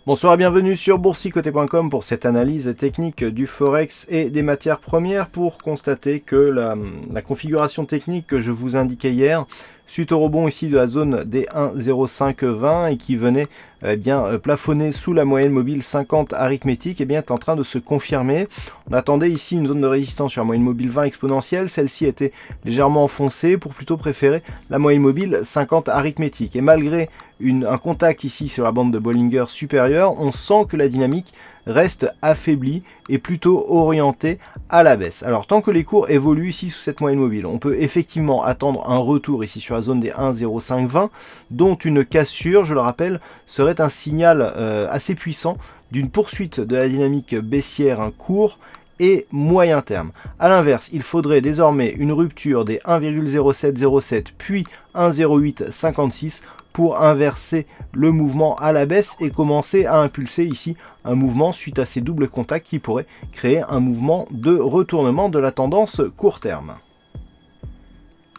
Bonsoir et bienvenue sur boursicoté.com pour cette analyse technique du Forex et des matières premières pour constater que la configuration technique que je vous indiquais hier, suite au rebond ici de la zone des 1,0520 et qui venait plafonner sous la moyenne mobile 50 arithmétique, est en train de se confirmer. On attendait ici une zone de résistance sur la moyenne mobile 20 exponentielle, celle-ci était légèrement enfoncée pour plutôt préférer la moyenne mobile 50 arithmétique. Et malgré un contact ici sur la bande de Bollinger supérieure, on sent que la dynamique reste affaiblie et plutôt orientée à la baisse. Alors tant que les cours évoluent ici sous cette moyenne mobile, on peut effectivement attendre un retour ici sur la zone des 1,0520, dont une cassure, je le rappelle, serait un signal assez puissant d'une poursuite de la dynamique baissière court et moyen terme. A l'inverse, il faudrait désormais une rupture des 1,0707 puis 1,0856 pour inverser le mouvement à la baisse et commencer à impulser ici un mouvement suite à ces doubles contacts qui pourrait créer un mouvement de retournement de la tendance court terme.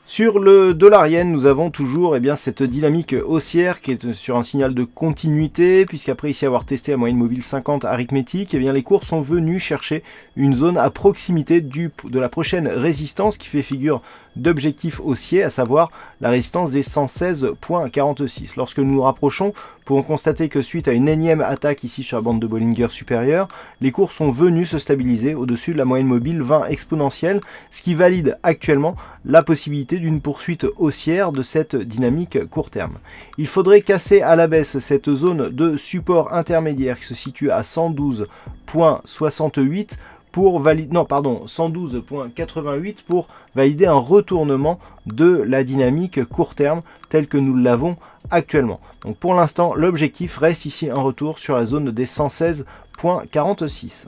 Sur le dollar yen, nous avons toujours cette dynamique haussière qui est sur un signal de continuité, puisqu'après ici avoir testé la moyenne mobile 50 arithmétique, les cours sont venus chercher une zone à proximité de la prochaine résistance qui fait figure d'objectif haussier, à savoir la résistance des 116,46. Lorsque nous nous rapprochons, pouvons constater que suite à une énième attaque ici sur la bande de Bollinger supérieure, les cours sont venus se stabiliser au-dessus de la moyenne mobile 20 exponentielle, ce qui valide actuellement la possibilité d'une poursuite haussière de cette dynamique court terme. Il faudrait casser à la baisse cette zone de support intermédiaire qui se situe à 112,68 pour valider, 112,88 pour valider un retournement de la dynamique court terme telle que nous l'avons actuellement. Donc pour l'instant, l'objectif reste ici un retour sur la zone des 116,46.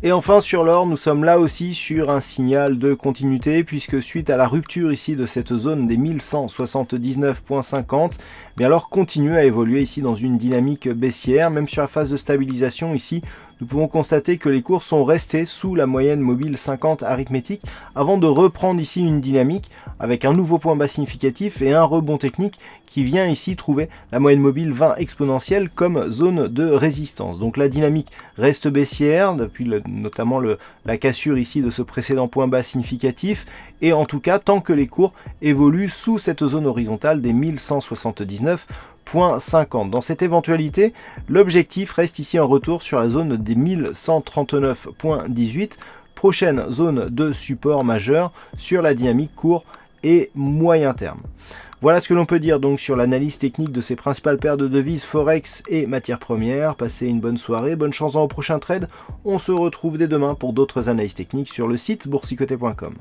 Et enfin sur l'or, nous sommes là aussi sur un signal de continuité puisque suite à la rupture ici de cette zone des 1179,50, l'or continue à évoluer ici dans une dynamique baissière. Même sur la phase de stabilisation ici, nous pouvons constater que les cours sont restés sous la moyenne mobile 50 arithmétique avant de reprendre ici une dynamique avec un nouveau point bas significatif et un rebond technique qui vient ici trouver la moyenne mobile 20 exponentielle comme zone de résistance. Donc la dynamique reste baissière depuis notamment la cassure ici de ce précédent point bas significatif, et en tout cas tant que les cours évoluent sous cette zone horizontale des 1179,50. Dans cette éventualité, l'objectif reste ici un retour sur la zone des 1139,18, prochaine zone de support majeur sur la dynamique court et moyen terme. Voilà ce que l'on peut dire donc sur l'analyse technique de ces principales paires de devises Forex et matières premières. Passez une bonne soirée, bonne chance dans vos prochains trades. On se retrouve dès demain pour d'autres analyses techniques sur le site boursicoté.com.